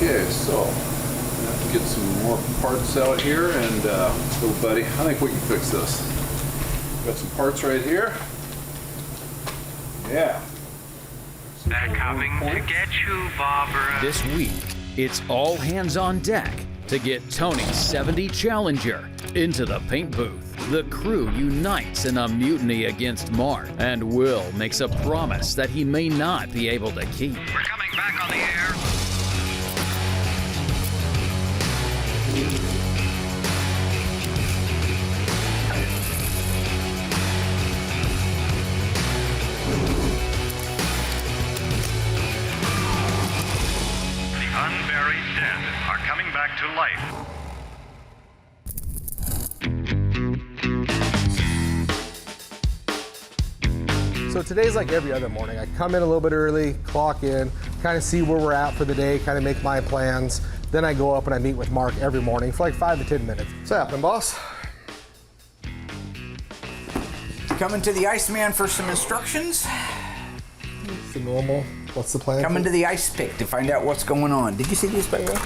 Okay, so I have to get some more parts out here, and little buddy, I think we can fix this. Got some parts right here. Yeah. They're coming to get you, Barbara. This week, it's all hands on deck to get Tony's 70 Challenger into the paint booth. The crew unites in a mutiny against Mark, and Will makes a promise that he may not be able to keep. We're coming back on the air. The unburied dead are coming back to life. So today's like every other morning. I come in a little bit early, clock in, kind of see where we're at for the day, kind of make my plans. Then I go up and I meet with Mark every morning for like 5 to 10 minutes. What's happening, boss? Coming to the Iceman for some instructions. It's the normal. What's the plan? Coming to the ice pick to find out what's going on. Did you see these, by the way?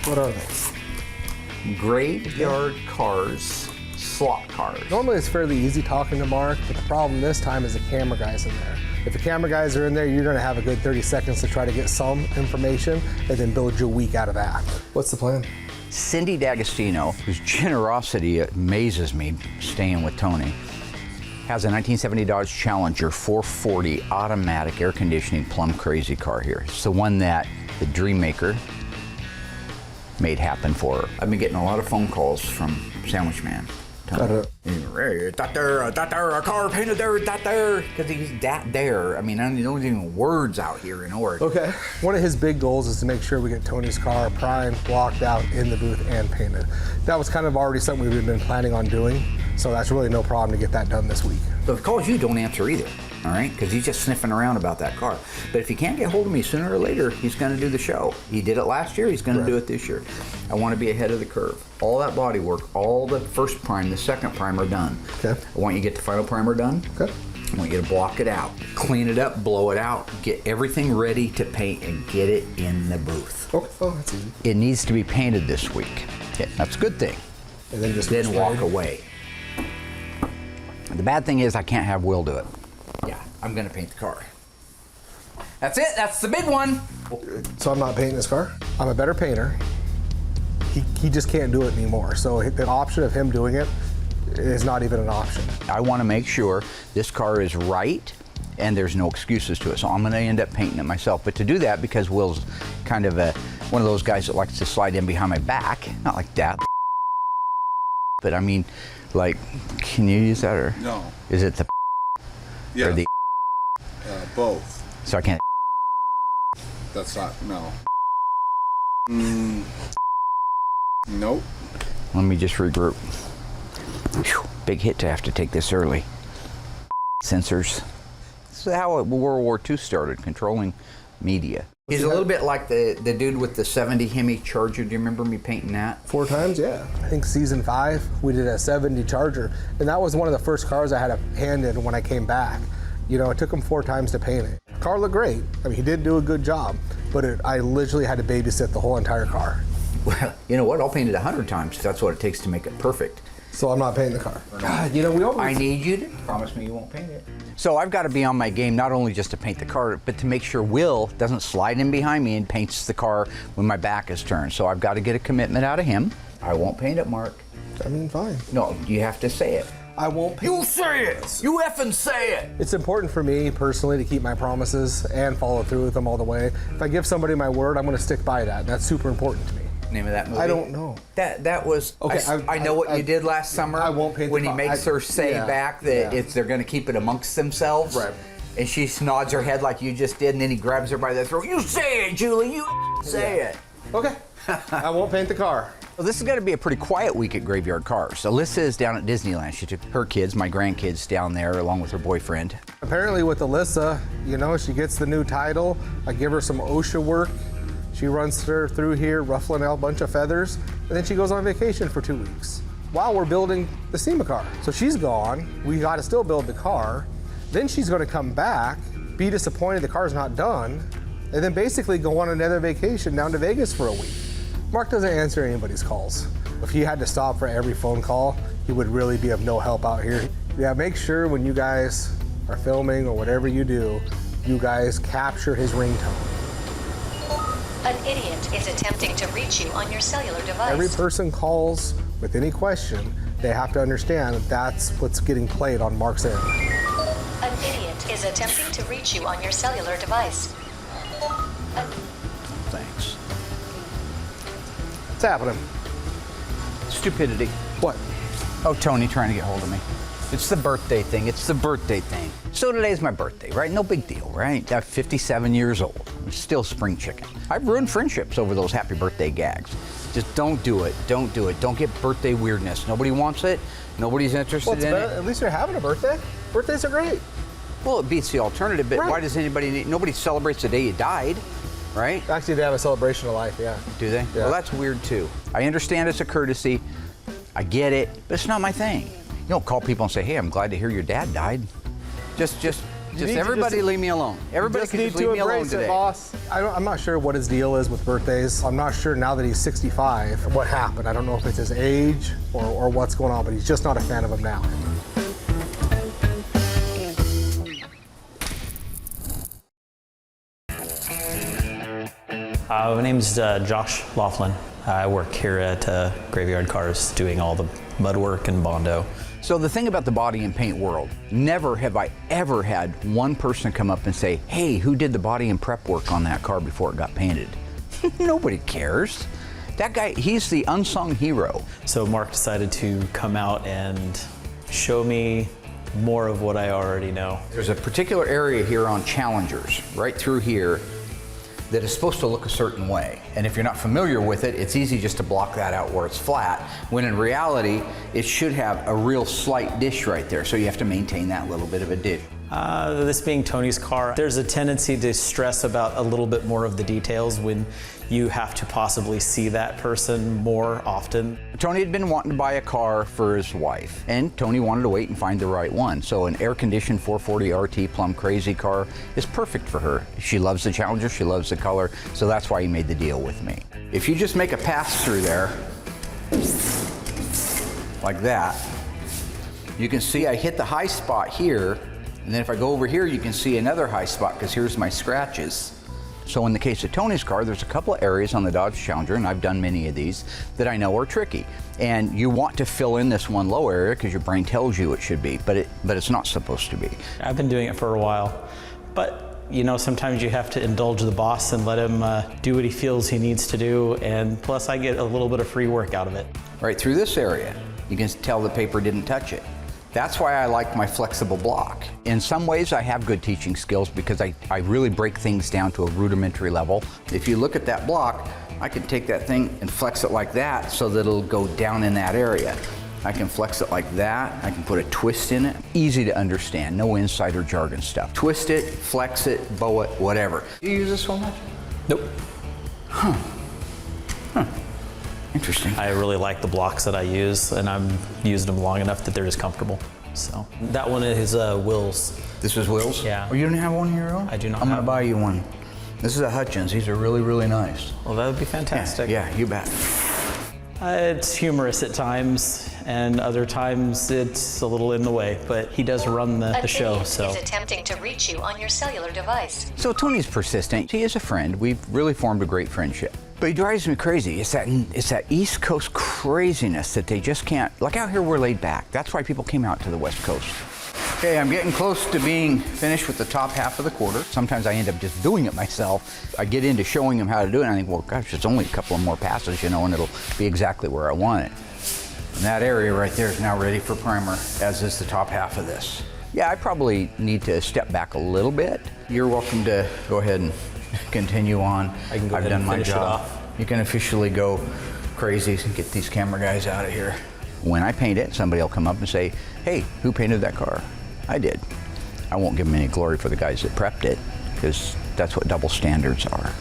What are they? Graveyard cars, slot cars. Normally it's fairly easy talking to Mark, but the problem this time is the camera guys in there. If the camera guys are in there, you're gonna have a good 30 seconds to try to get some information and then build your week out of that. What's the plan? Cindy D'Agostino, whose generosity amazes me staying with Tony, has a 1970 Dodge Challenger 440 automatic air conditioning plum crazy car here. It's the one that the Dream Maker made happen for her. I've been getting a lot of phone calls from Sandwich Man. Got it. That there, a car painted there, that there, because he's that there. I mean, I don't even words out here in Oregon. Okay. One of his big goals is to make sure we get Tony's car primed, blocked out, in the booth, and painted. That was kind of already something we've been planning on doing, so that's really no problem to get that done this week. So if he calls you, don't answer either, all right? Because he's just sniffing around about that car. But if he can't get hold of me sooner or later, he's going to do the show. He did it last year, he's going to do it this year. I want to be ahead of the curve. All that body work, all the first prime, the second prime are done. Okay. I want you to get the final primer done. Okay. I want you to block it out, clean it up, blow it out, get everything ready to paint and get it in the booth. Okay. Oh, that's easy. It needs to be painted this week. Okay, that's a good thing. And then just Then walk away. The bad thing is I can't have Will do it. Yeah, I'm gonna paint the car. That's it, that's the big one. So I'm not painting this car. I'm a better painter. He just can't do it anymore. So the option of him doing it is not even an option. I wanna make sure this car is right and there's no excuses to it. So I'm gonna end up painting it myself. But to do that, because Will's kind of one of those guys that likes to slide in behind my back, not like that, but I mean, like, can you use that or? No. Is it the Yeah. or the Both. so I can't? That's not, no. Nope. Let me just regroup. Whew, big hit to have to take this early. Sensors. This is how World War II started, controlling media. He's a little bit like the dude with the 70 Hemi Charger. Do you remember me painting that? 4 times, yeah. I think season 5, we did a 70 Charger. And that was one of the first cars I had a hand in when I came back. You know, it took him 4 times to paint it. Car looked great. I mean, he did do a good job, but I literally had to babysit the whole entire car. Well, you know what? I'll paint it 100 times if that's what it takes to make it perfect. So I'm not painting the car. God, you know, we always... I need you to promise me you won't paint it. So I've got to be on my game, not only just to paint the car, but to make sure Will doesn't slide in behind me and paints the car when my back is turned. So I've got to get a commitment out of him. I won't paint it, Mark. I mean, fine. No, you have to say it. I won't paint You say it! You effing say it! It's important for me personally to keep my promises and follow through with them all the way. If I give somebody my word, I'm going to stick by that. That's super important to me. Name of that movie? I don't know. That was. Okay, I know what you did last summer. I won't paint when the he car. makes her say yeah, back that yeah. they're going to keep it amongst themselves. Right. And she nods her head like you just did, and then he grabs her by the throat. You say it, Julie. You say it. Okay. I won't paint the car. Well, this is going to be a pretty quiet week at Graveyard Carz. Alyssa is down at Disneyland. She took her kids, my grandkids, down there along with her boyfriend. Apparently with Alyssa, you know, she gets the new title. I give her some OSHA work. She runs her through here, ruffling out a bunch of feathers, and then she goes on vacation for 2 weeks while we're building the SEMA car. So she's gone. We got to still build the car. Then she's going to come back, be disappointed the car's not done, and then basically go on another vacation down to Vegas for a week. Mark doesn't answer anybody's calls. If he had to stop for every phone call, he would really be of no help out here. Yeah, make sure when you guys are filming or whatever you do, you guys capture his ringtone. An idiot is attempting to reach you on your cellular device. Every person calls with any question, they have to understand that that's what's getting played on Mark's end. An idiot is attempting to reach you on your cellular device. Thanks. What's happening? Stupidity. What? Oh, Tony trying to get hold of me. It's the birthday thing. It's the birthday thing. So today's my birthday, right? No big deal, right? I'm 57 years old. I'm still spring chicken. I've ruined friendships over those happy birthday gags. Just don't do it. Don't do it. Don't get birthday weirdness. Nobody wants it. Nobody's interested in it. At least you're having a birthday. Birthdays are great. Well, it beats the alternative, but Right. why does anybody need, nobody celebrates the day you died, right? Actually, they have a celebration of life, yeah. Do they? Yeah. Well, that's weird too. I understand it's a courtesy. I get it, but it's not my thing. You don't call people and say, hey, I'm glad to hear your dad died. Just need to everybody just- leave me alone. Everybody Just can need just to leave me alone embrace it, today. boss. I'm not sure what his deal is with birthdays. I'm not sure now that he's 65 what happened. I don't know if it's his age or what's going on, but he's just not a fan of him now. My name's Josh Laughlin. I work here at Graveyard Carz doing all the mud work and Bondo. So the thing about the body and paint world, never have I ever had one person come up and say, hey, who did the body and prep work on that car before it got painted? Nobody cares. That guy, he's the unsung hero. So Mark decided to come out and show me more of what I already know. There's a particular area here on Challengers, right through here, that is supposed to look a certain way. And if you're not familiar with it, it's easy just to block that out where it's flat, when in reality, it should have a real slight dish right there. So you have to maintain that little bit of a dish. This being Tony's car, there's a tendency to stress about a little bit more of the details when you have to possibly see that person more often. Tony had been wanting to buy a car for his wife, and Tony wanted to wait and find the right one. So an air-conditioned 440 RT Plum Crazy car is perfect for her. She loves the Challenger, she loves the color, so that's why he made the deal with me. If you just make a pass through there, like that, you can see I hit the high spot here, and then if I go over here, you can see another high spot, because here's my scratches. So in the case of Tony's car, there's a couple of areas on the Dodge Challenger, and I've done many of these, that I know are tricky. And you want to fill in this one low area because your brain tells you it should be, but it's not supposed to be. I've been doing it for a while, but you know, sometimes you have to indulge the boss and let him do what he feels he needs to do, and plus I get a little bit of free work out of it. Right through this area, you can tell the paper didn't touch it. That's why I like my flexible block. In some ways, I have good teaching skills because I really break things down to a rudimentary level. If you look at that block, I can take that thing and flex it like that so that it'll go down in that area. I can flex it like that. I can put a twist in it. Easy to understand, no insider jargon stuff. Twist it, flex it, bow it, whatever. Do you use this one much? Nope. Huh. Interesting. I really like the blocks that I use, and I'm used them long enough that they're just comfortable. So that one is Will's. This is Will's? Yeah. Oh, you don't have one of your own? I do not I'm gonna have buy you one. This is a Hutchins. These are really, really nice. Well, that would be fantastic. Yeah, you bet. It's humorous at times, and other times it's a little in the way, but he does run the show, idiot so. is attempting to reach you on your cellular device. So Tony's persistent. He is a friend. We've really formed a great friendship. But he drives me crazy. It's that East Coast craziness that they just can't. Like out here, we're laid back. That's why people came out to the West Coast. Okay, I'm getting close to being finished with the top half of the quarter. Sometimes I end up just doing it myself. I get into showing him how to do it, and I think, well, gosh, it's only a couple of more passes, you know, and it'll be exactly where I want it. And that area right there is now ready for primer, as is the top half of this. Yeah, I probably need to step back a little bit. You're welcome to go ahead and continue on. I can go I've ahead done and my finish it job. off. You can officially go crazy and get these camera guys out of here. When I paint it, somebody will come up and say, hey, who painted that car? I did. I won't give them any glory for the guys that prepped it, because that's what double standards are.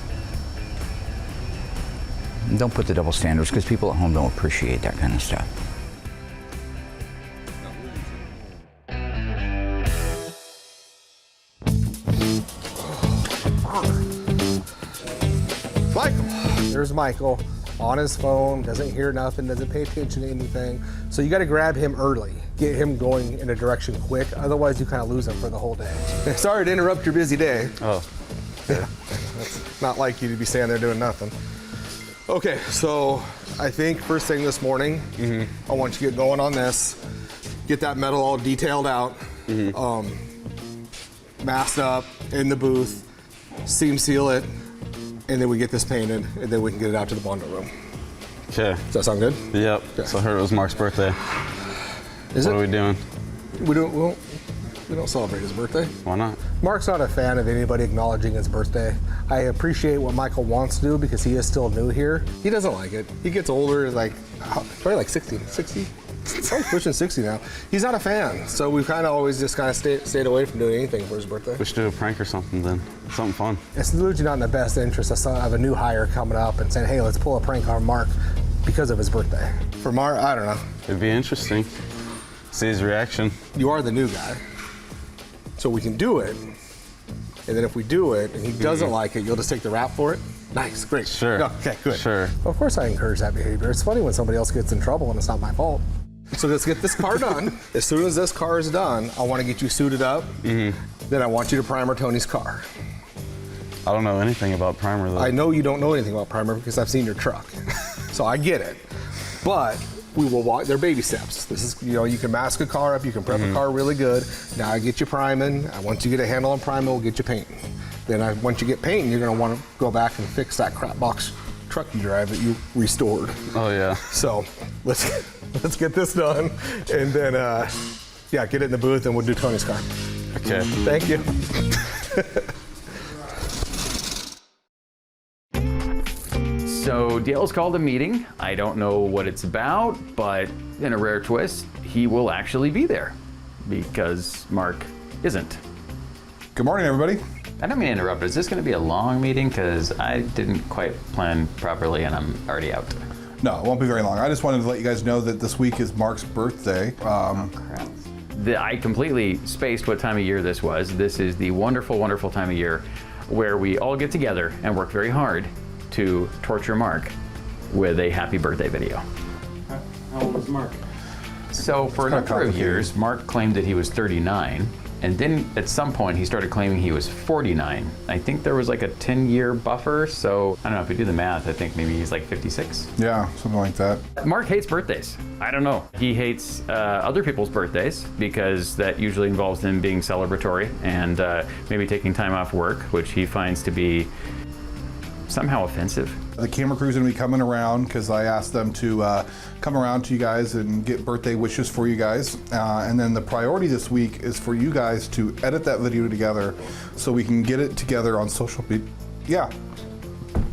And don't put the double standards, because people at home don't appreciate that kind of stuff. Michael. There's Michael on his phone, doesn't hear nothing, doesn't pay attention to anything. So you got to grab him early, get him going in a direction quick. Otherwise, you kind of lose him for the whole day. Sorry to interrupt your busy day. Oh. Yeah, it's not like you to be standing there doing nothing. Okay, so I think first thing this morning, I want you to get going on this. Get that metal all detailed out, masked up in the booth, seam seal it, and then we get this painted, and then we can get it out to the bundle room. Okay. Does that sound good? Yep. Okay. So I heard it was Mark's birthday. Is What it? are we doing? We don't celebrate his birthday. Why not? Mark's not a fan of anybody acknowledging his birthday. I appreciate what Michael wants to do because he is still new here. He doesn't like it. He gets older, like probably like 60. Probably pushing 60 now. He's not a fan, so we've kind of always just kind of stayed away from doing anything for his birthday. We should do a prank or something then. Something fun. It's literally not in the best interest of a new hire coming up and saying, hey, let's pull a prank on Mark because of his birthday. For Mark, I don't know. It'd be interesting. See his reaction. You are the new guy. So we can do it, and then if we do it and he doesn't like it, you'll just take the rap for it? Nice, great. Sure. Okay, good. Sure. Well, of course I encourage that behavior. It's funny when somebody else gets in trouble and it's not my fault. So let's get this car done. As soon as this car is done, I want to get you suited up. Then I want you to primer Tony's car. I don't know anything about primer though. I know you don't know anything about primer because I've seen your truck. So I get it. But we will walk, they're baby steps. This is, you can mask a car up, you can prep a car really good. Now I get you priming. Once you get a handle on priming, we'll get you painting. Then once you get painting, you're gonna want to go back and fix that crap box truck you drive that you restored. Oh yeah. So let's get this done, and then get it in the booth, and we'll do Tony's car. Okay. Thank you. So Dale's called a meeting. I don't know what it's about, but in a rare twist, he will actually be there because Mark isn't. Good morning, everybody. I don't mean to interrupt, but is this going to be a long meeting? Because I didn't quite plan properly and I'm already out. No, it won't be very long. I just wanted to let you guys know that this week is Mark's birthday. Crap. I completely spaced what time of year this was. This is the wonderful, wonderful time of year where we all get together and work very hard to torture Mark with a happy birthday video. How old is Mark? So for a number of years, Mark claimed that he was 39, and then at some point he started claiming he was 49. I think there was like a 10-year buffer, so I don't know, if we do the math, I think maybe he's like 56. Yeah, something like that. Mark hates birthdays. I don't know. He hates other people's birthdays because that usually involves them being celebratory and maybe taking time off work, which he finds to be somehow offensive. The camera crew's gonna be coming around because I asked them to come around to you guys and get birthday wishes for you guys. And then the priority this week is for you guys to edit that video together so we can get it together on social media. Yeah,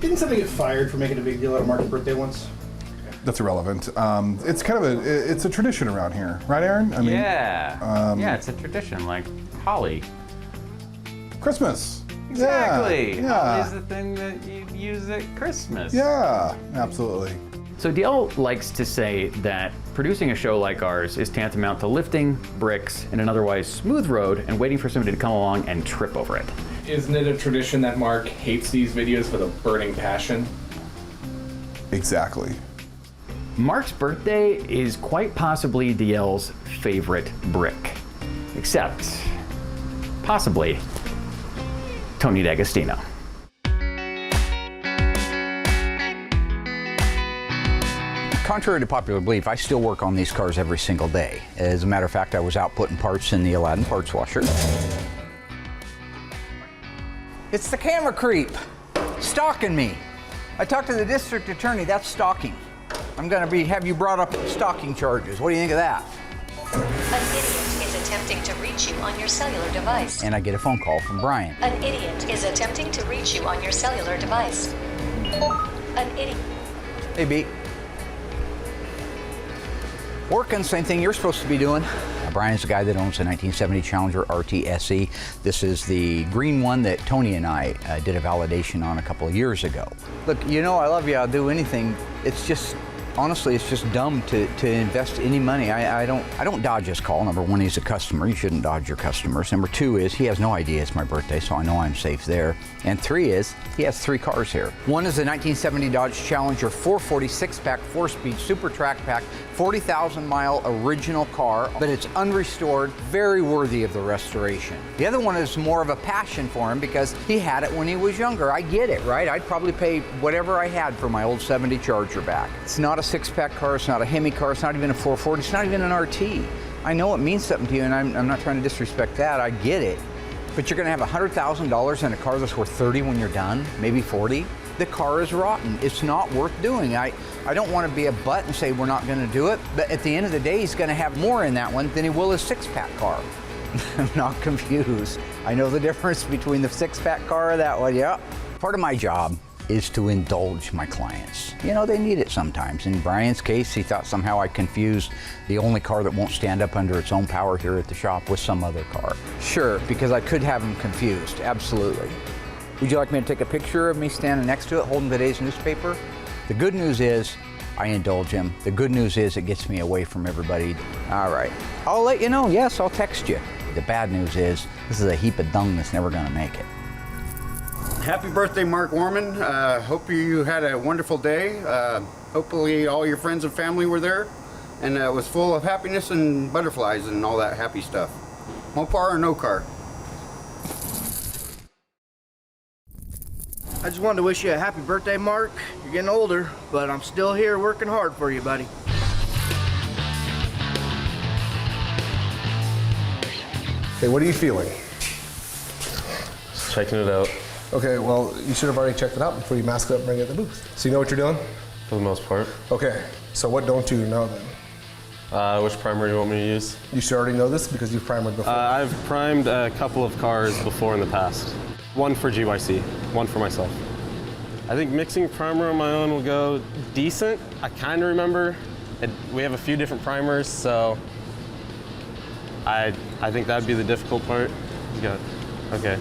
Didn't somebody get fired for making a big deal out of Mark's birthday once? that's irrelevant. It's kind of it's a tradition around here, right, Aaron? I mean, yeah, it's a tradition, like holly. Christmas. Exactly. Yeah. Holly is the thing that you use at Christmas. Yeah, absolutely. So Dale likes to say that producing a show like ours is tantamount to lifting bricks in an otherwise smooth road and waiting for somebody to come along and trip over it. Isn't it a tradition that Mark hates these videos with a burning passion? Exactly. Mark's birthday is quite possibly DL's favorite brick. Except, possibly, Tony D'Agostino. Contrary to popular belief, I still work on these cars every single day. As a matter of fact, I was out putting parts in the Aladdin parts washer. It's the camera creep, stalking me. I talked to the district attorney, that's stalking. I'm gonna have you brought up stalking charges. What do you think of that? An idiot is attempting to reach you on your cellular device. And I get a phone call from Brian. An idiot is attempting to reach you on your cellular device. An idiot. Hey, B. Working, same thing you're supposed to be doing. Brian's the guy that owns the 1970 Challenger RT SE. This is the green one that Tony and I did a validation on a couple of years ago. Look, you know I love you, I'll do anything. It's just honestly, it's just dumb to invest any money. I don't dodge his call. Number one, he's a customer. You shouldn't dodge your customers. Number two is he has no idea it's my birthday, so I know I'm safe there. And three is he has 3 cars here. One is a 1970 Dodge Challenger 440 6-pack 4-speed super track pack, 40,000 mile original car, but it's unrestored, very worthy of the restoration. The other one is more of a passion for him because he had it when he was younger. I get it, right? I'd probably pay whatever I had for my old 70 Charger back. It's not a 6-pack car, it's not a Hemi car, it's not even a 440, it's not even an RT. I know it means something to you, and I'm not trying to disrespect that, I get it. But you're gonna have $100,000 in a car that's worth 30 when you're done, maybe 40. The car is rotten, it's not worth doing. I don't wanna be a butt and say we're not gonna do it, but at the end of the day, he's gonna have more in that one than he will his 6-pack car. I'm not confused. I know the difference between the 6-pack car and that one, yeah. Part of my job is to indulge my clients. You know, they need it sometimes. In Brian's case, he thought somehow I confused the only car that won't stand up under its own power here at the shop with some other car. Sure, because I could have him confused, absolutely. Would you like me to take a picture of me standing next to it holding today's newspaper? The good news is I indulge him. The good news is it gets me away from everybody. All right, I'll let you know. Yes, I'll text you. The bad news is this is a heap of dung that's never gonna make it. Happy birthday, Mark Warman. Hope you had a wonderful day. Hopefully all your friends and family were there, and it was full of happiness and butterflies and all that happy stuff. Mopar or no car? I just wanted to wish you a happy birthday, Mark. You're getting older, but I'm still here working hard for you, buddy. Okay, what are you feeling? Just checking it out. Okay, well, you should have already checked it out before you mask it up and bring it to the booth. So you know what you're doing? For the most part. Okay, so what don't you know then? Which primer do you want me to use? You should already know this because you've primed before. I've primed a couple of cars before in the past. One for GYC, one for myself. I think mixing primer on my own will go decent. I kind of remember we have a few different primers, so I think that'd be the difficult part. You got it. Okay.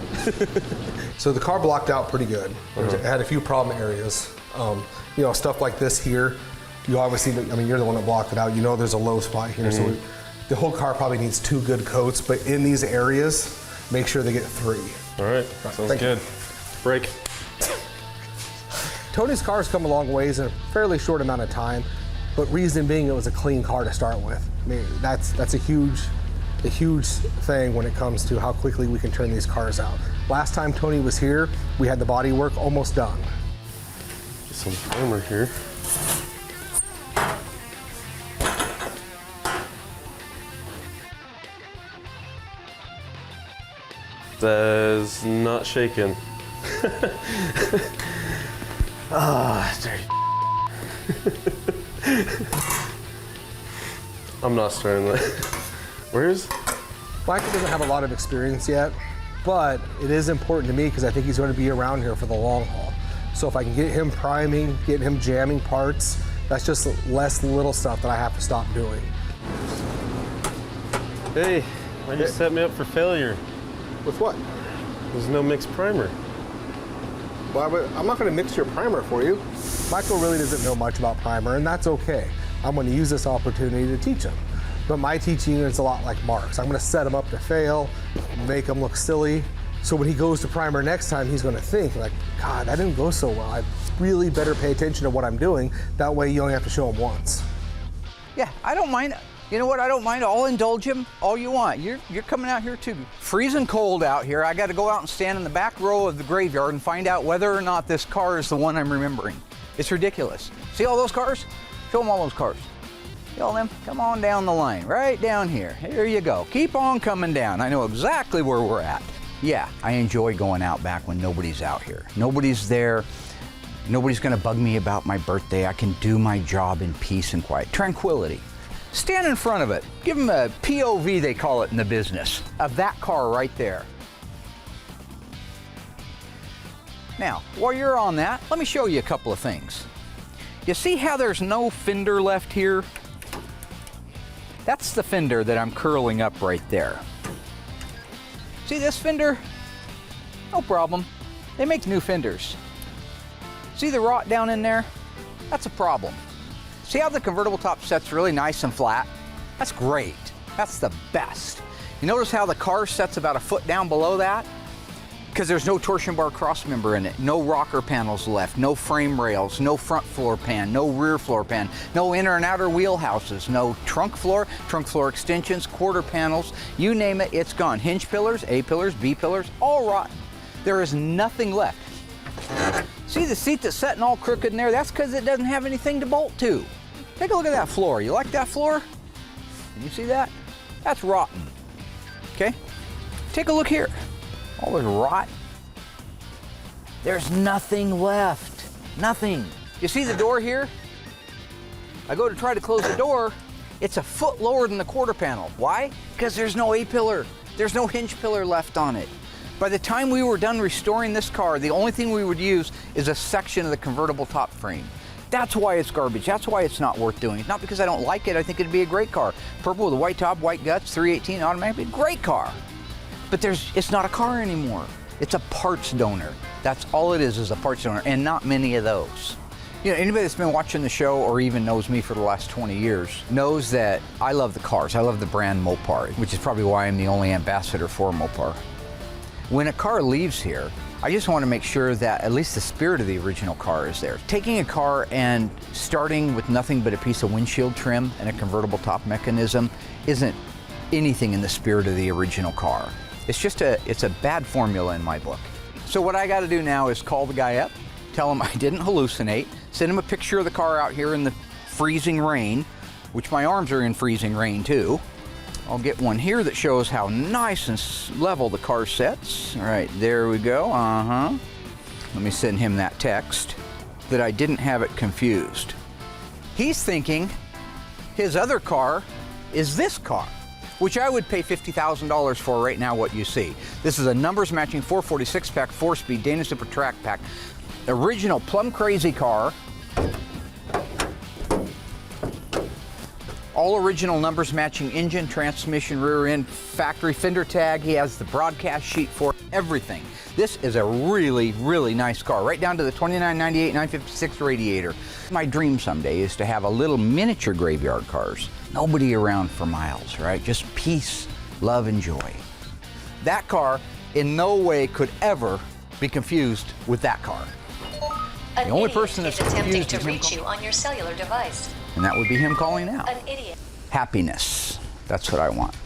So the car blocked out pretty good. It had a few problem areas. You know, stuff like this here, you obviously, I mean, you're the one that blocked it out. You know there's a low spot here. So the whole car probably needs 2 good coats, but in these areas, make sure they get 3. All right, sounds good. Break. Tony's car's come a long ways in a fairly short amount of time, but reason being it was a clean car to start with. I mean, that's a huge thing when it comes to how quickly we can turn these cars out. Last time Tony was here, we had the bodywork almost done. Get some primer here. That is not shaking. Ah, dirty. I'm not starting that. Where's? Michael doesn't have a lot of experience yet, but it is important to me because I think he's going to be around here for the long haul. So if I can get him priming, get him jamming parts, that's just less little stuff that I have to stop doing. Hey, why'd you set me up for failure? With what? There's no mixed primer. Well, I'm not going to mix your primer for you. Michael really doesn't know much about primer, and that's okay. I'm going to use this opportunity to teach him. But my teaching is a lot like Mark's. I'm going to set him up to fail, make him look silly. So when he goes to primer next time, he's going to think like, God, that didn't go so well. I really better pay attention to what I'm doing. That way you only have to show him once. Yeah, I don't mind. You know what? I don't mind. I'll indulge him all you want. You're coming out here too. Freezing cold out here. I got to go out and stand in the back row of the graveyard and find out whether or not this car is the one I'm remembering. It's ridiculous. See all those cars? Show them all those cars. See all them? Come on down the line, right down here. Here you go. Keep on coming down. I know exactly where we're at. Yeah, I enjoy going out back when nobody's out here. Nobody's there. Nobody's gonna bug me about my birthday. I can do my job in peace and quiet. Tranquility. Stand in front of it. Give them a POV, they call it in the business, of that car right there. Now, while you're on that, let me show you a couple of things. You see how there's no fender left here? That's the fender that I'm curling up right there. See this fender? No problem. They make new fenders. See the rot down in there? That's a problem. See how the convertible top sets really nice and flat? That's great. That's the best. You notice how the car sets about a foot down below that? Because there's no torsion bar crossmember in it, no rocker panels left, no frame rails, no front floor pan, no rear floor pan, no inner and outer wheelhouses, no trunk floor extensions, quarter panels, you name it, it's gone. Hinge pillars, A pillars, B pillars, all rotten. There is nothing left. See the seat that's setting all crooked in there? That's because it doesn't have anything to bolt to. Take a look at that floor. You like that floor? Can you see that? That's rotten. Okay? Take a look here. All this rot. There's nothing left. Nothing. You see the door here? I go to try to close the door. It's a foot lower than the quarter panel. Why? Because there's no A-pillar. There's no hinge pillar left on it. By the time we were done restoring this car, the only thing we would use is a section of the convertible top frame. That's why it's garbage. That's why it's not worth doing. It's not because I don't like it. I think it'd be a great car. Purple with a white top, white guts, 318 automatic, great car. But it's not a car anymore. It's a parts donor. That's all it is a parts donor, and not many of those. You know, anybody that's been watching the show or even knows me for the last 20 years knows that I love the cars. I love the brand Mopar, which is probably why I'm the only ambassador for Mopar. When a car leaves here, I just want to make sure that at least the spirit of the original car is there. Taking a car and starting with nothing but a piece of windshield trim and a convertible top mechanism isn't anything in the spirit of the original car. It's a bad formula in my book. So what I got to do now is call the guy up, tell him I didn't hallucinate, send him a picture of the car out here in the freezing rain, which my arms are in freezing rain too. I'll get one here that shows how nice and level the car sets. All right, there we go, Let me send him that text that I didn't have it confused. He's thinking his other car is this car, which I would pay $50,000 for right now, what you see. This is a numbers matching 446 pack, 4-speed Dana Super Track Pack. Original plum crazy car. All original numbers matching engine, transmission, rear end, factory fender tag. He has the broadcast sheet for everything. This is a really, really nice car, right down to the 2998 956 radiator. My dream someday is to have a little miniature graveyard cars. Nobody around for miles, right? Just peace, love, and joy. That car in no way could ever be confused with that car. The only person that's confused to reach you on your cellular device. And that would be him calling out. An idiot. Happiness. That's what I want.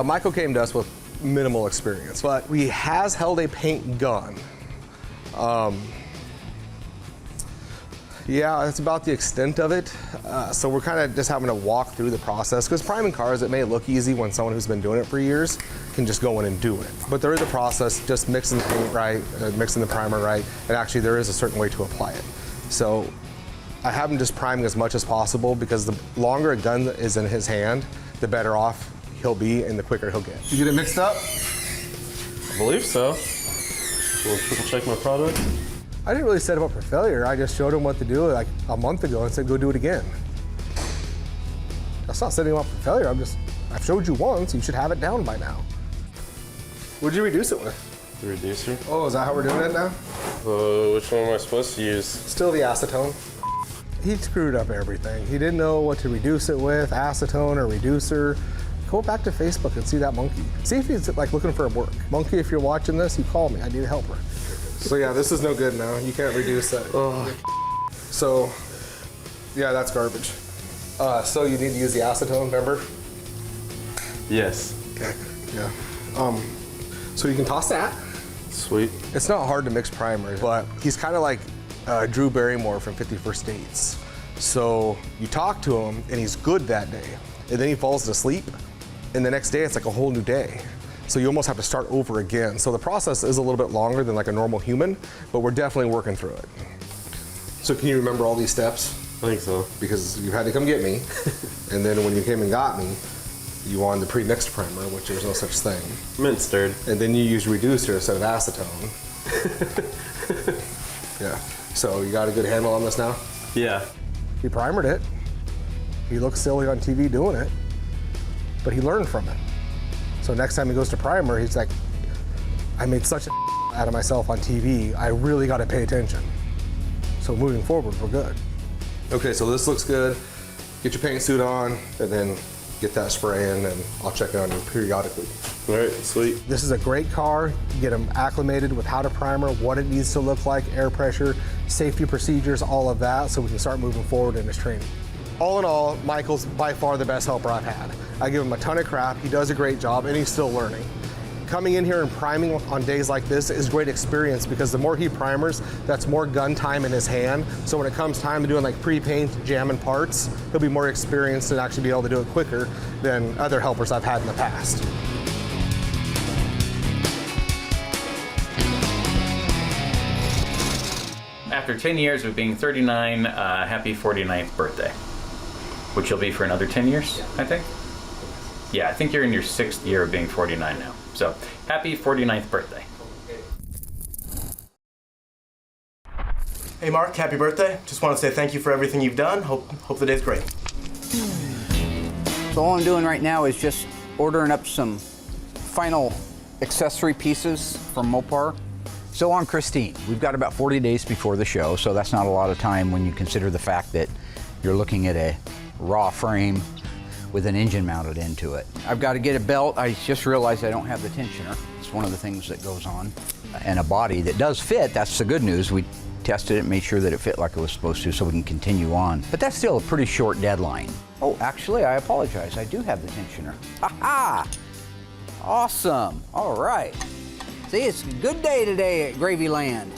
Michael came to us with minimal experience, but he has held a paint gun. Yeah, that's about the extent of it. So we're kind of just having to walk through the process, because priming cars, it may look easy when someone who's been doing it for years can just go in and do it. But there is a process, just mixing the paint right, mixing the primer right, and actually there is a certain way to apply it. So I have him just priming as much as possible, because the longer a gun is in his hand, the better off he'll be and the quicker he'll get. You get it mixed up? I believe so. We'll triple check my product. I didn't really set him up for failure. I just showed him what to do like a month ago and said, go do it again. That's not setting him up for failure. I've showed you once, you should have it down by now. What'd you reduce it with? The reducer. Oh, is that how we're doing it now? Which one am I supposed to use? Still the acetone. He screwed up everything. He didn't know what to reduce it with, acetone or reducer. Go back to Facebook and see that monkey. See if he's like looking for work. Monkey, if you're watching this, you call me. I need a helper. So yeah, this is no good now. You can't reduce that. Oh. So, yeah, that's garbage. So you need to use the acetone, remember? Yes. Okay, yeah. So you can toss that. Sweet. It's not hard to mix primers, but he's kind of like Drew Barrymore from 51st Dates. So you talk to him and he's good that day, and then he falls asleep, and the next day it's like a whole new day. So you almost have to start over again. So the process is a little bit longer than like a normal human, but we're definitely working through it. So can you remember all these steps? I think so. Because you had to come get me, and then when you came and got me, you wanted the pre-mixed primer, which there's no such thing. Mint stirred. And then you used reducer instead of acetone. Yeah. So you got a good handle on this now? Yeah. He primered it. He looked silly on TV doing it, but he learned from it. So So next time he goes to primer, he's like, I made such a out of myself on TV, I really got to pay attention. So moving forward, we're good. Okay, so this looks good. Get your paint suit on, and then get that spray in, and I'll check it on you periodically. All right, sweet. This is a great car. Get them acclimated with how to primer, what it needs to look like, air pressure, safety procedures, all of that, so we can start moving forward in his training. All in all, Michael's by far the best helper I've had. I give him a ton of crap. He does a great job, and he's still learning. Coming in here and priming on days like this is great experience because the more he primers, that's more gun time in his hand. So when it comes time to doing like pre-paint, jamming parts, he'll be more experienced and actually be able to do it quicker than other helpers I've had in the past. After 10 years of being 39, happy 49th birthday, which you'll be for another 10 years, I think? Yeah, I think you're in your 6th year of being 49 now. So, happy 49th birthday. Hey Mark, happy birthday. Just want to say thank you for everything you've done. Hope the day's great. So all I'm doing right now is just ordering up some final accessory pieces from Mopar. So on Christine, we've got about 40 days before the show, so that's not a lot of time when you consider the fact that you're looking at a raw frame with an engine mounted into it. I've got to get a belt. I just realized I don't have the tensioner. It's one of the things that goes on. And a body that does fit, that's the good news. We tested it, made sure that it fit like it was supposed to so we can continue on. But that's still a pretty short deadline. Oh, actually, I apologize. I do have the tensioner. Ha-ha! Awesome. All right. See, it's a good day today at Gravy Land.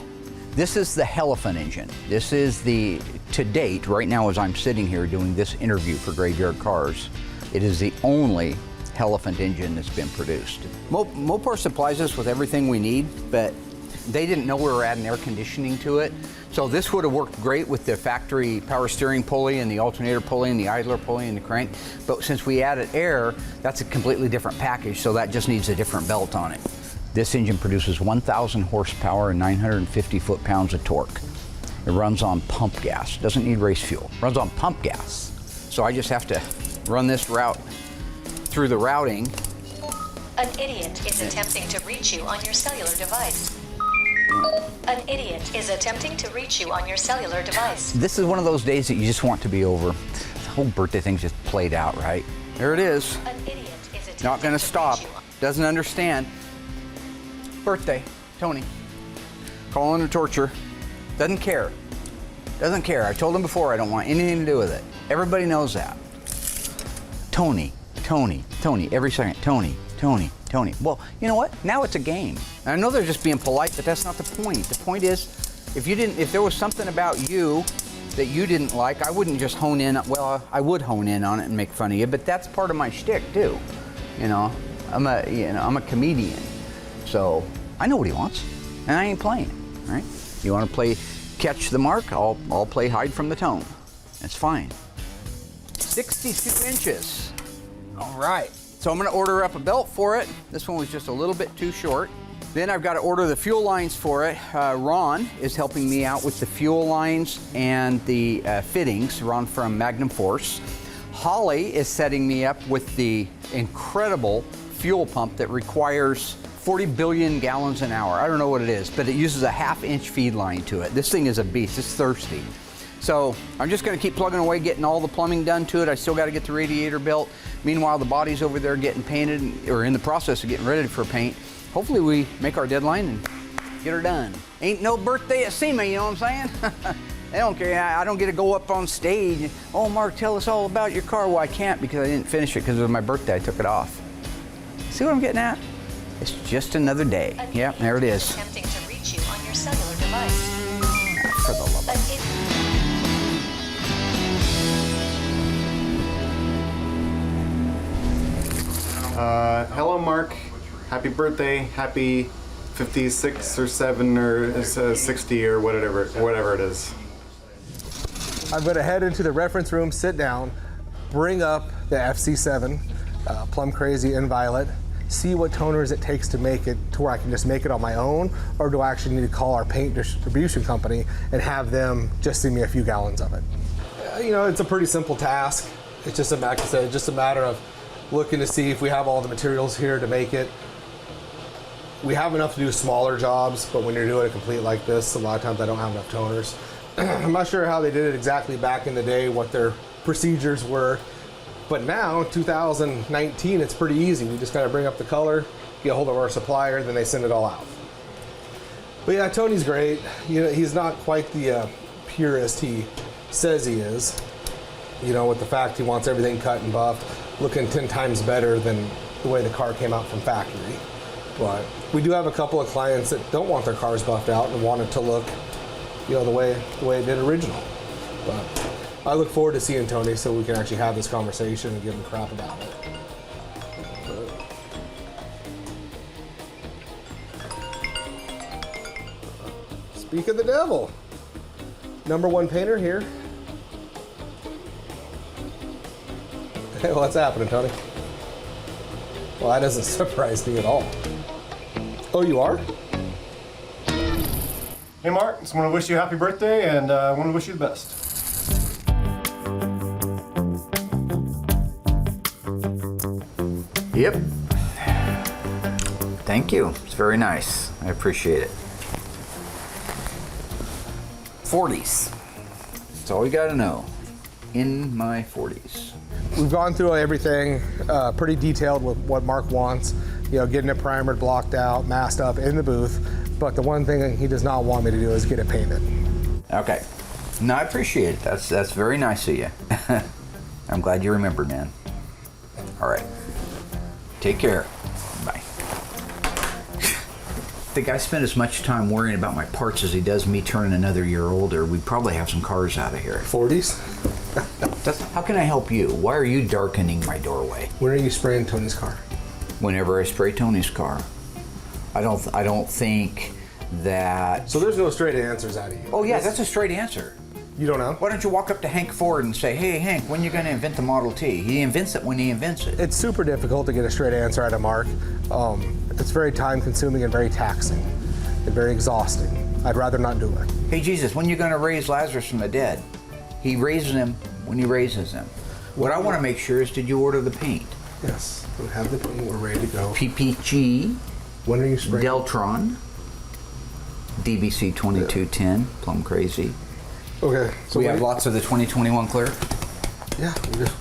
This is the Elephant engine. This is the, to date, right now as I'm sitting here doing this interview for Graveyard Carz, it is the only Elephant engine that's been produced. Mopar supplies us with everything we need, but they didn't know we were adding air conditioning to it. So this would have worked great with the factory power steering pulley and the alternator pulley and the idler pulley and the crank. But since we added air, that's a completely different package, so that just needs a different belt on it. This engine produces 1,000 horsepower and 950 foot-pounds of torque. It runs on pump gas, doesn't need race fuel. Runs on pump gas. So I just have to run this route through the routing. An idiot is attempting to reach you on your cellular device. An idiot is attempting to reach you on your cellular device. This is one of those days that you just want to be over. The whole birthday thing's just played out, right? There it is. An idiot is attempting Not gonna to stop. reach you. Doesn't understand. Birthday, Tony. Calling it torture. Doesn't care. Doesn't care. I told him before I don't want anything to do with it. Everybody knows that. Tony, Tony, Tony, every second. Tony, Tony, Tony. Well, you know what? Now it's a game. And I know they're just being polite, but that's not the point. The point is, if there was something about you that you didn't like, I wouldn't just hone in. Well, I would hone in on it and make fun of you, but that's part of my shtick too. You know, I'm a comedian, so I know what he wants, and I ain't playing. Right? You want to play catch the mark? I'll play hide from the tone. It's fine. 62 inches. All right. So I'm going to order up a belt for it. This one was just a little bit too short. Then I've got to order the fuel lines for it. Ron is helping me out with the fuel lines and the fittings. Ron from Magnum Force. Holly is setting me up with the incredible fuel pump that requires 40 billion gallons an hour. I don't know what it is, but it uses a half-inch feed line to it. This thing is a beast. It's thirsty. So I'm just going to keep plugging away, getting all the plumbing done to it. I still got to get the radiator built. Meanwhile, the body's over there getting painted, or in the process of getting ready for paint. Hopefully we make our deadline and get her done. Ain't no birthday at SEMA, you know what I'm saying? They don't care. I don't get to go up on stage. Oh, Mark, tell us all about your car. Well, I can't because I didn't finish it because it was my birthday. I took it off. See what I'm getting at? It's just another day. Yeah, there it is. Attempting to reach you on your cellular device. For the love of Hello, Mark. Happy birthday. Happy 56 or 7 or 60 or whatever it is. I'm going to head into the reference room, sit down, bring up the FC7, Plum Crazy and Violet, see what toners it takes to make it to where I can just make it on my own, or do I actually need to call our paint distribution company and have them just send me a few gallons of it. You know, it's a pretty simple task. It's just like I said, just a matter of looking to see if we have all the materials here to make it. We have enough to do smaller jobs, but when you're doing a complete like this, a lot of times I don't have enough toners. I'm not sure how they did it exactly back in the day, what their procedures were, but now, 2019, it's pretty easy. We just gotta bring up the color, get a hold of our supplier, then they send it all out. But yeah, Tony's great. You know, he's not quite the purist he says he is. You know, with the fact he wants everything cut and buffed, looking 10 times better than the way the car came out from factory. But we do have a couple of clients that don't want their cars buffed out and want it to look, you know, the way it did original. But I look forward to seeing Tony so we can actually have this conversation and give him crap about it. Speak of the devil. #1 painter here. Hey, what's happening, Tony? Well, that doesn't surprise me at all. Oh, you are? Hey, Mark. Just want to wish you a happy birthday and want to wish you the best. Yep. Thank you. It's very nice. I appreciate it. 40s. That's all you got to know. In my 40s. We've gone through everything, pretty detailed with what Mark wants. You know, getting it primered, blocked out, masked up in the booth. But the one thing he does not want me to do is get it painted. Okay. No, I appreciate it. That's very nice of you. I'm glad you remembered, man. All right. Take care. Bye. The guy spent as much time worrying about my parts as he does me turning another year older. We'd probably have some cars out of here. 40s? How can I help you? Why are you darkening my doorway? When are you spraying Tony's car? Whenever I spray Tony's car. I don't think that... So there's no straight answers out of you? Oh yeah, that's a straight answer. You don't know? Why don't you walk up to Hank Ford and say, hey Hank, when are you going to invent the Model T? He invents it when he invents it. It's super difficult to get a straight answer out of Mark. It's very time consuming and very taxing and very exhausting. I'd rather not do it. Hey Jesus, when are you going to raise Lazarus from the dead? He raises him when he raises him. What I want to make sure is, did you order the paint? Yes, we have the paint, we're ready to go. PPG. When are you spraying? Deltron. DBC 2210, Plum Crazy. Okay. So we have lots of the 2021 clear? Yeah,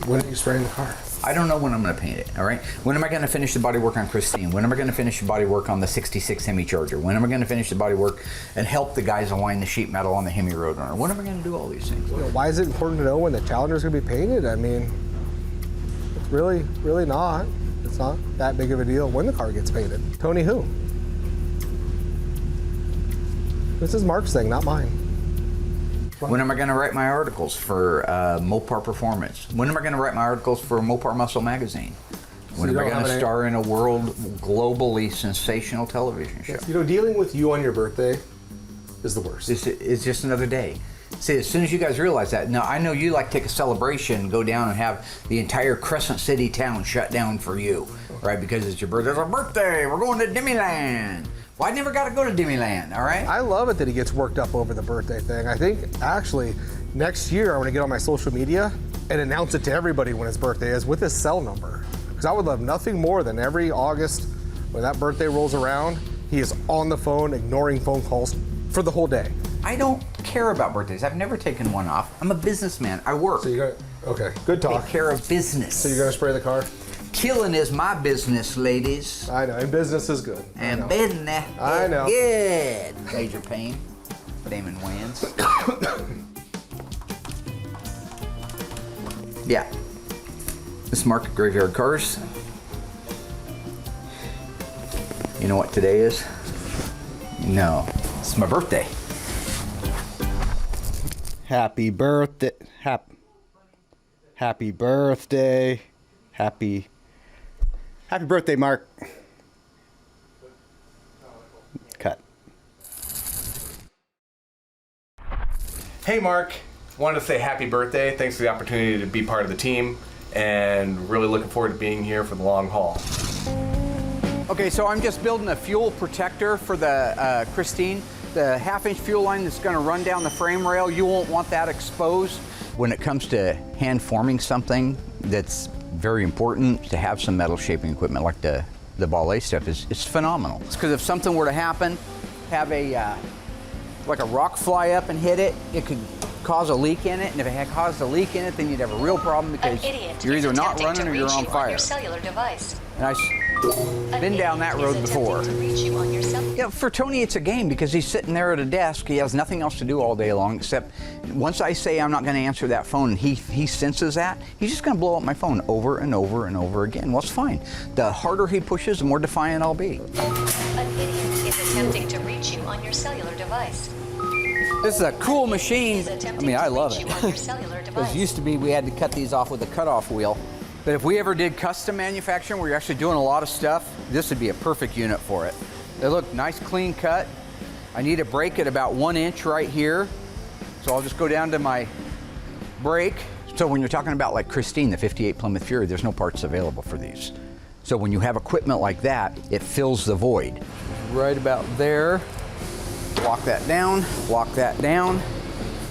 when are you spraying the car? I don't know when I'm going to paint it, all right? When am I going to finish the body work on Christine? When am I going to finish the body work on the 66 Hemi Charger? When am I going to finish the body work and help the guys align the sheet metal on the Hemi Roadrunner? When am I going to do all these things? You know, why is it important to know when the Challenger's going to be painted? I mean, it's really not. It's not that big of a deal when the car gets painted. Tony who? This is Mark's thing, not mine. When am I going to write my articles for Mopar Performance? When am I going to write my articles for Mopar Muscle Magazine? When am I going to star in a globally sensational television show? Yes, you know, dealing with you on your birthday is the worst. It's just another day. See, as soon as you guys realize that, now I know you like to take a celebration, go down and have the entire Crescent City town shut down for you, right? Because it's your birthday. It's our birthday. We're going to Demiland. Well, I never got to go to Demiland, all right? I love it that he gets worked up over the birthday thing. I think, actually, next year I'm going to get on my social media and announce it to everybody when his birthday is with his cell number. Because I would love nothing more than every August when that birthday rolls around, he is on the phone ignoring phone calls for the whole day. I don't care about birthdays. I've never taken one off. I'm a businessman. I work. So you got, okay, good talk. Take care of business. So you're going to spray the car? Killing is my business, ladies. I know, and business is good. And business I know. is good. Major Payne, Damon Wayans. Yeah. This is Mark at Graveyard Cars. You know what today is? No, it's my birthday. Happy birthday. Happy birthday. Happy birthday, Mark. Cut. Hey, Mark. Wanted to say happy birthday. Thanks for the opportunity to be part of the team, and really looking forward to being here for the long haul. Okay, so I'm just building a fuel protector for the Christine. The half-inch fuel line that's going to run down the frame rail, you won't want that exposed. When it comes to hand forming something that's very important to have some metal shaping equipment like the ballet stuff is phenomenal. It's because if something were to happen, have a like a rock fly up and hit it, it could cause a leak in it, and if it had caused a leak in it, then you'd have a real problem because you're either not running or you're on fire. Your cellular device. And I've been down that road before. Yeah, for Tony, it's a game because he's sitting there at a desk. He has nothing else to do all day long except once I say I'm not going to answer that phone, and he senses that, he's just going to blow up my phone over and over and over again. Well, it's fine. The harder he pushes, the more defiant I'll be. An idiot is attempting to reach you on your cellular device. This is a cool machine. I mean, I love it. Because used to be we had to cut these off with a cutoff wheel. But if we ever did custom manufacturing where you're actually doing a lot of stuff, this would be a perfect unit for it. They look nice, clean cut. I need a brake at about 1 inch right here. So I'll just go down to my brake. So when you're talking about like Christine, the 58 Plymouth Fury, there's no parts available for these. So when you have equipment like that, it fills the void. Right about there. Lock that down, lock that down.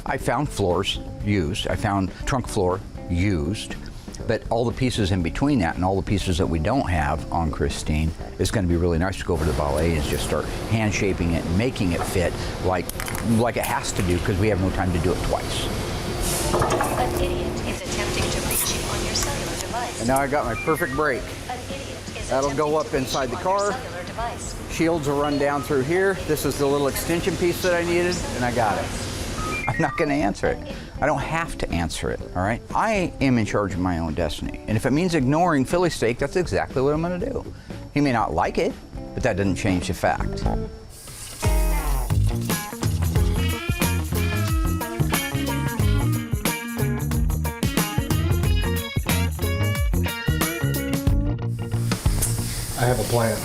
I found floors used. I found trunk floor used. But all the pieces in between that and all the pieces that we don't have on Christine, it's going to be really nice to go over to the ballet and just start hand shaping it and making it fit like it has to do because we have no time to do it twice. An idiot is attempting to reach you on your cellular device. And now I got my perfect brake. An idiot is That'll go up inside the car. Shields will run down through here. This is the little extension piece that I needed, and I got it. I'm not going to answer it. I don't have to answer it, all right? I am in charge of my own destiny. And if it means ignoring Philly steak, that's exactly what I'm going to do. He may not like it, but that doesn't change the fact. I have a plan.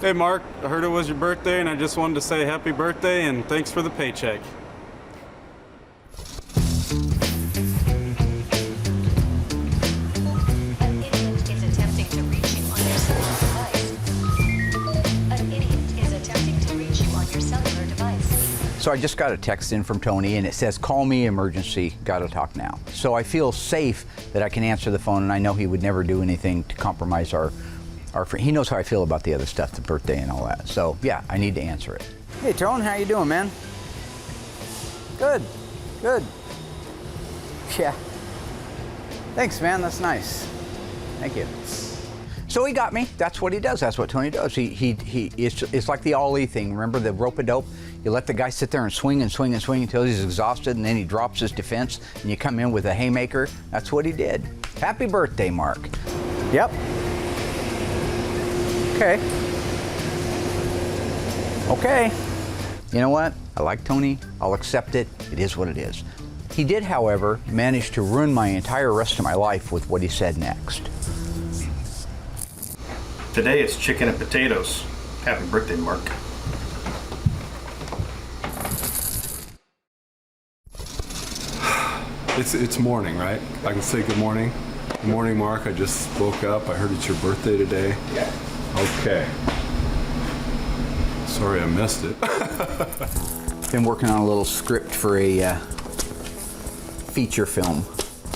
Hey Mark, I heard it was your birthday and I just wanted to say happy birthday and thanks for the paycheck. An idiot is attempting to reach you on your cellular device. An idiot is attempting to reach you on your cellular device. So I just got a text in from Tony and it says, call me emergency, gotta talk now. So I feel safe that I can answer the phone and I know he would never do anything to compromise our friend. He knows how I feel about the other stuff, the birthday and all that. So yeah, I need to answer it. Hey Tone, how you doing, man? Good, good. Yeah. Thanks, man, that's nice. Thank you. So he got me. That's what he does. That's what Tony does. It's like the ollie thing. Remember the rope-a-dope? You let the guy sit there and swing and swing and swing until he's exhausted, and then he drops his defense, and you come in with a haymaker. That's what he did. Happy birthday, Mark. Yep. Okay. Okay. You know what? I like Tony. I'll accept it. It is what it is. He did, however, manage to ruin my entire rest of my life with what he said next. Today it's chicken and potatoes. Happy birthday, Mark. It's morning, right? I can say good morning. Good morning, Mark. I just woke up. I heard it's your birthday today. Yeah. Okay. Sorry I missed it. Been working on a little script for a feature film.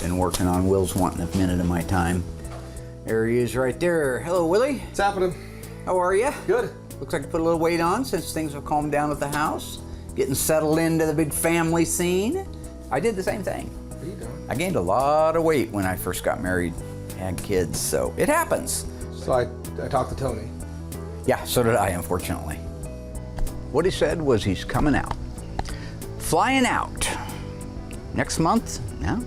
Been working on. Will's wanting a minute of my time. There he is right there. Hello, Willie. What's happening? How are you? Good. Looks like you put a little weight on since things have calmed down at the house. Getting settled into the big family scene. I did the same thing. What are you doing? I gained a lot of weight when I first got married, had kids, so it happens. So I talked to Tony. Yeah, so did I, unfortunately. What he said was he's coming out. Flying out. Next month? No.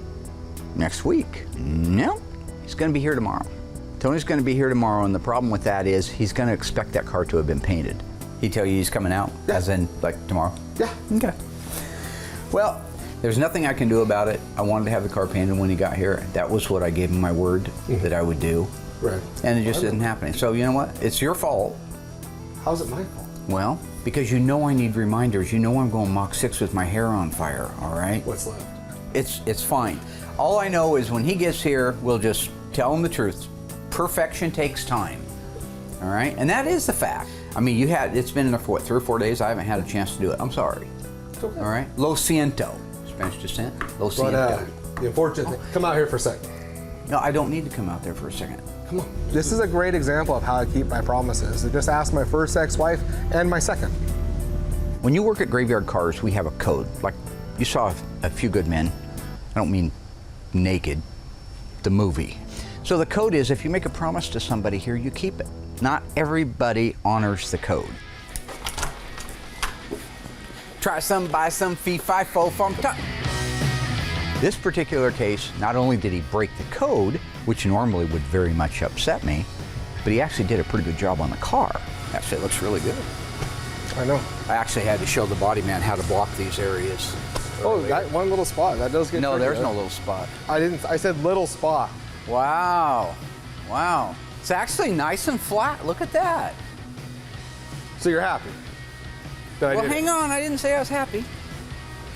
Next week? No. He's gonna be here tomorrow. Tony's gonna be here tomorrow, and the problem with that is he's gonna expect that car to have been painted. He tell you he's coming out? Yeah. As in, like, tomorrow? Yeah. Okay. Well, there's nothing I can do about it. I wanted to have the car painted when he got here. That was what I gave him my word that I would do. Right. And it just isn't happening. So you know what? It's your fault. How's it my fault? Well, because you know I need reminders. You know I'm going Mach 6 with my hair on fire, all right? What's left? It's fine. All I know is when he gets here, we'll just tell him the truth. Perfection takes time, all right? And that is the fact. I mean, it's been in there for what, 3 or 4 days? I haven't had a chance to do it. I'm sorry. It's okay. All right? Lo siento. Spanish descent. Lo siento. But the unfortunate thing, come out here for a second. No, I don't need to come out there for a second. Come on. This is a great example of how I keep my promises. I just asked my first ex-wife and my second. When you work at Graveyard Carz, we have a code. Like you saw A Few Good Men. I don't mean naked, the movie. So the code is if you make a promise to somebody here, you keep it. Not everybody honors the code. Try some, buy some, fee, fi, fo, fum, tuck. This particular case, not only did he break the code, which normally would very much upset me, but he actually did a pretty good job on the car. Actually, it looks really good. I know. I actually had to show the body man how to block these areas. Oh, that one little spot, that does get No, tricky, there's though. no little spot. I said little spot. Wow. Wow. It's actually nice and flat. Look at that. So you're happy? Well, hang on. I didn't say I was happy.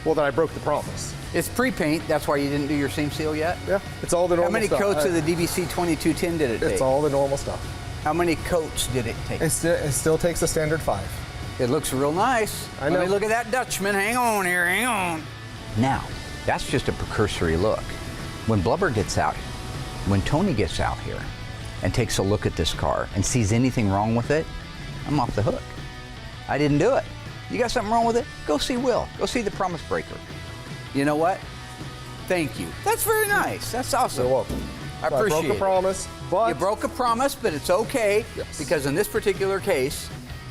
Well, that I broke the promise. It's pre-paint. That's why you didn't do your seam seal yet? Yeah, it's all the normal stuff. stuff. How many coats of the DBC 2210 did it take? It's all the normal stuff. How many coats did it take? It still takes a standard 5. It looks real nice. I know. Let me look at that Dutchman. Hang on here, hang on. Now, that's just a precursory look. When Blubber gets out, when Tony gets out here and takes a look at this car and sees anything wrong with it, I'm off the hook. I didn't do it. You got something wrong with it? Go see Will. Go see the Promise Breaker. You know what? Thank you. That's very nice. That's awesome. You're welcome. I appreciate it. I broke a promise, but... You broke a promise, but it's okay. Yes. Because in this particular case,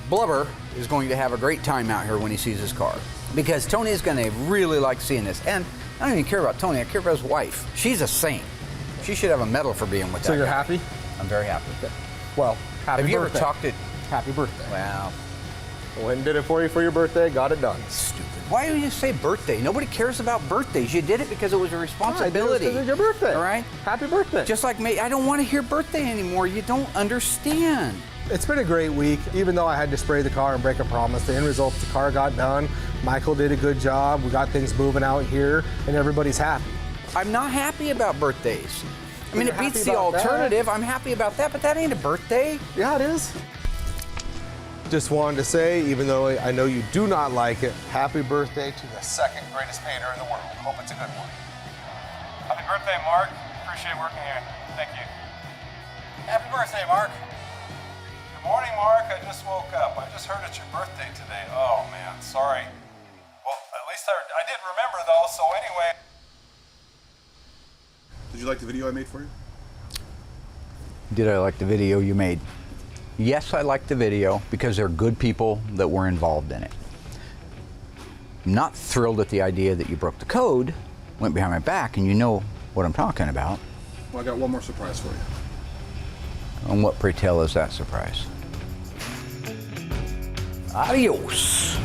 Blubber is going to have a great time out here when he sees his car. Because Tony is going to really like seeing this. And I don't even care about Tony. I care about his wife. She's a saint. She should have a medal for being with that So you're guy. happy? I'm very happy. Well, happy Have you birthday. ever talked to... Happy birthday. Wow. Went and did it for you for your birthday, got it done. Stupid. Why do you say birthday? Nobody cares about birthdays. You did it because it was a responsibility. Because it's your birthday. All right? Happy birthday. Just like me, I don't want to hear birthday anymore. You don't understand. It's been a great week, even though I had to spray the car and break a promise. The end result, the car got done. Michael did a good job. We got things moving out here, and everybody's happy. I'm not happy about birthdays. I mean, You're it beats happy the about that? alternative. I'm happy about that, but that ain't a birthday. Yeah, it is. Just wanted to say, even though I know you do not like it, happy birthday to the second greatest painter in the world. Hope it's a good one. Happy birthday, Mark. Appreciate working here. Thank you. Happy birthday, Mark. Good morning, Mark. I just woke up. I just heard it's your birthday today. Oh, man. Sorry. Well, at least I did remember, though, so anyway. Did you like the video I made for you? Did I like the video you made? Yes, I liked the video because they're good people that were involved in it. I'm not thrilled at the idea that you broke the code, went behind my back, and you know what I'm talking about. Well, I got one more surprise for you. And what, pray tell, is that surprise? Adios.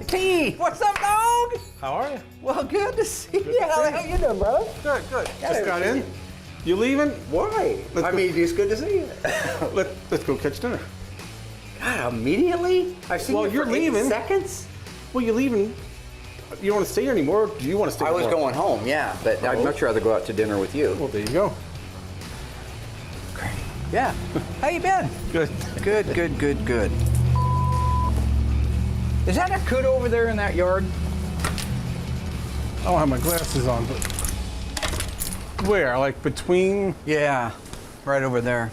T, what's up, dog? How are you? Well, good to see you. How you doing, brother? Good, good. Yeah, Just got good to in. see You leaving? Why? It's good to see you. Let's go catch dinner. God, immediately? I've seen Well, you you're for 8 leaving. seconds? Well, you're leaving. You don't want to stay here anymore? Or do you want to stay? I was more? going home, yeah, but I'd much rather go out to dinner with you. Well, there you go. Great. Yeah. How you been? Good. Good, good, good, good. Is that a coot over there in that yard? I don't have my glasses on, but where? Like between? Yeah, right over there.